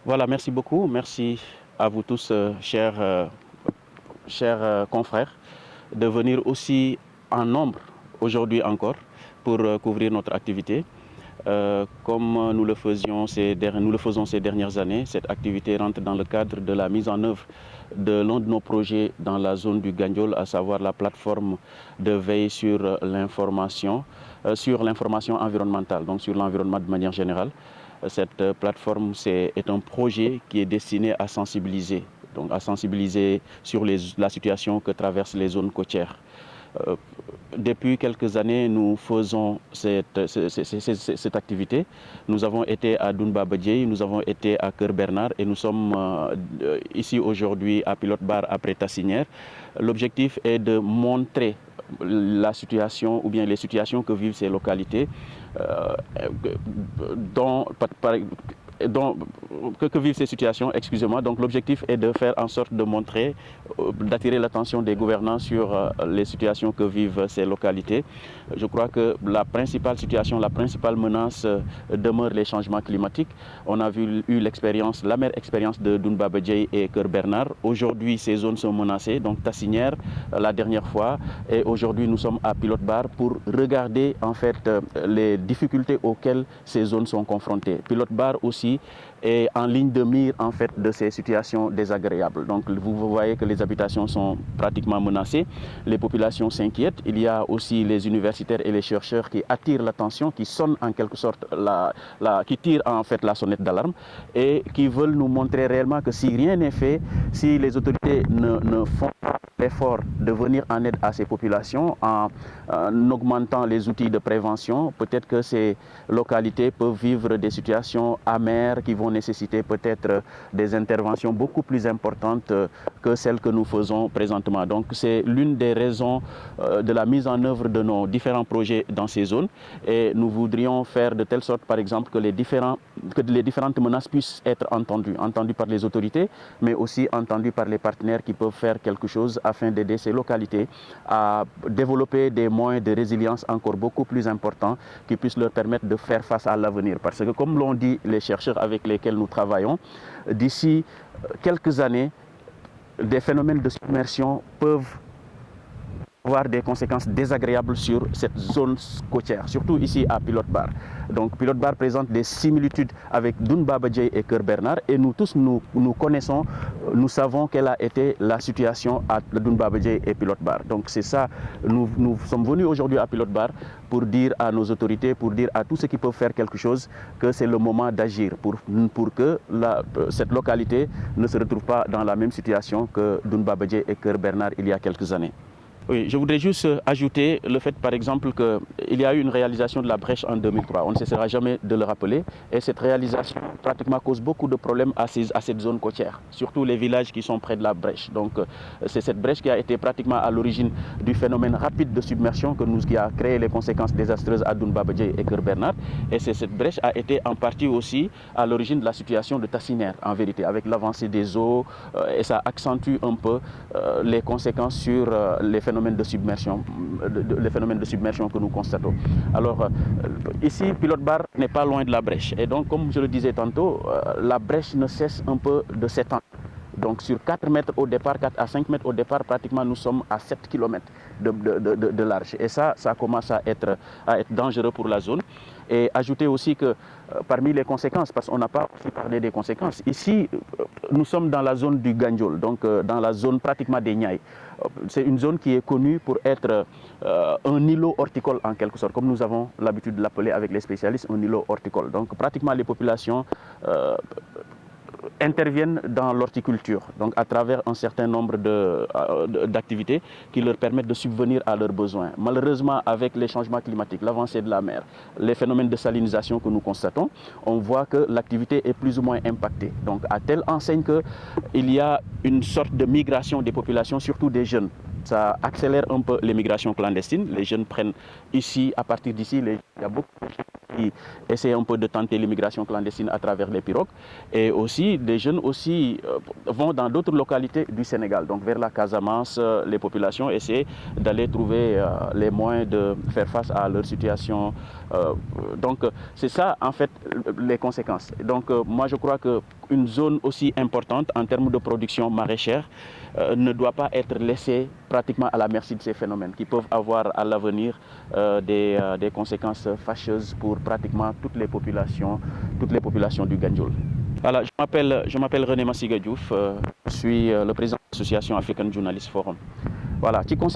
Voilà, merci beaucoup. Merci à vous tous, chers confrères, de venir aussi en nombre aujourd'hui encore pour couvrir notre activité. Comme nous le faisons ces dernières années, cette activité rentre dans le cadre de la mise en œuvre de l'un de nos projets dans la zone du Gandiol, à savoir la plateforme de veille sur l'information environnementale, donc sur l'environnement de manière générale. Cette plateforme est un projet qui est destiné à sensibiliser, donc à sensibiliser sur la situation que traversent les zones côtières. Euh, Depuis quelques années, nous faisons cette activité. Nous avons été à Dounba Badjei, nous avons été à Cœur Bernard et nous sommes ici aujourd'hui à Pilote Bar après Tassinière. L'objectif est de montrer la situation ou bien les situations que vivent ces localités, euh, dont, par, dont, que vivent ces situations, excusez-moi. Donc l'objectif est de faire en sorte de montrer, d'attirer l'attention des gouvernants sur les situations que vivent ces localités. Je crois que la principale situation, la principale menace demeure les changements climatiques. On a eu l'expérience, l'amère expérience de Dounba Badjei et Cœur Bernard. Aujourd'hui, ces zones sont menacées, donc Tassinière la dernière fois, et aujourd'hui nous sommes à Pilote Bar pour regarder en fait les difficultés auxquelles ces zones sont confrontées. Pilote Bar aussi est en ligne de mire en fait de ces situations désagréables. Donc vous voyez que les habitations sont pratiquement menacées, les populations s'inquiètent. Il y a aussi les universitaires et les chercheurs qui attirent l'attention, qui sonnent en quelque sorte qui tirent en fait la sonnette d'alarme et qui veulent nous montrer réellement que si rien n'est fait, si les autorités ne font pas l'effort de venir en aide à ces populations en augmentant les outils de prévention, peut-être que ces localités peuvent vivre des situations amères qui vont nécessiter peut-être des interventions beaucoup plus importantes que celles que nous faisons présentement. Donc c'est l'une des raisons de la mise en œuvre de nos différents projets dans ces zones et nous voudrions faire de telle sorte par exemple que les différentes menaces puissent être entendues par les autorités mais aussi entendues par les partenaires qui peuvent faire quelque chose afin d'aider ces localités à développer des moyens de résilience encore beaucoup plus importants qui puissent leur permettre de faire face à l'avenir. Parce que comme l'ont dit les chercheurs avec lesquels nous travaillons, d'ici quelques années, des phénomènes de submersion peuvent avoir des conséquences désagréables sur cette zone côtière, surtout ici à Pilote Bar. Donc Pilote Bar présente des similitudes avec Dounba Badjei et Cœur Bernard et nous tous nous connaissons, nous savons quelle a été la situation à Dounba Badjei et Pilote Bar. Donc c'est ça, nous sommes venus aujourd'hui à Pilote Bar pour dire à nos autorités, pour dire à tous ceux qui peuvent faire quelque chose que c'est le moment d'agir pour que cette localité ne se retrouve pas dans la même situation que Dounba Badjei et Cœur Bernard il y a quelques années. Oui, je voudrais juste ajouter le fait, par exemple, qu'il y a eu une réalisation de la brèche en 2003. On ne cessera jamais de le rappeler. Et cette réalisation, pratiquement, cause beaucoup de problèmes à cette zone côtière, surtout les villages qui sont près de la brèche. Donc, c'est cette brèche qui a été pratiquement à l'origine du phénomène rapide de submersion qui a créé les conséquences désastreuses à Dounba Badjei et Cœur Bernard. Et cette brèche a été en partie aussi à l'origine de la situation de Tassinière, en vérité, avec l'avancée des eaux. Et ça accentue un peu les conséquences sur les phénomènes de submersion, les phénomènes de submersion que nous constatons. Alors, ici, Pilote Bar n'est pas loin de la brèche. Et donc, comme je le disais tantôt, la brèche ne cesse un peu de s'étendre. Donc, sur 4 mètres au départ, 4 à 5 mètres au départ, pratiquement, nous sommes à 7 km de large. Et ça commence à être dangereux pour la zone. Et ajouter aussi que parmi les conséquences, parce qu'on n'a pas aussi parlé des conséquences, ici, nous sommes dans la zone du Gandiol, donc dans la zone pratiquement des Niayes. C'est une zone qui est connue pour être un îlot horticole en quelque sorte, comme nous avons l'habitude de l'appeler avec les spécialistes, un îlot horticole. Donc pratiquement les populations interviennent dans l'horticulture, donc à travers un certain nombre d'activités qui leur permettent de subvenir à leurs besoins. Malheureusement, avec les changements climatiques, l'avancée de la mer, les phénomènes de salinisation que nous constatons, on voit que l'activité est plus ou moins impactée. Donc à telle enseigne qu'il y a une sorte de migration des populations, surtout des jeunes. Ça accélère un peu les migrations clandestines. Les jeunes prennent ici, à partir d'ici, il y a beaucoup de gens qui essaient un peu de tenter l'immigration clandestine à travers les pirogues. Et aussi, des jeunes aussi vont dans d'autres localités du Sénégal. Donc vers la Casamance, les populations essaient d'aller trouver les moyens de faire face à leur situation. Donc c'est ça, en fait, les conséquences. Donc moi, je crois que une zone aussi importante en termes de production maraîchère ne doit pas être laissée pratiquement à la merci de ces phénomènes qui peuvent avoir à l'avenir des conséquences fâcheuses pour pratiquement toutes les populations du Gandiol. Voilà, je m'appelle René Massiga Diouf, je suis le président de l'association African Journalist Forum. Voilà,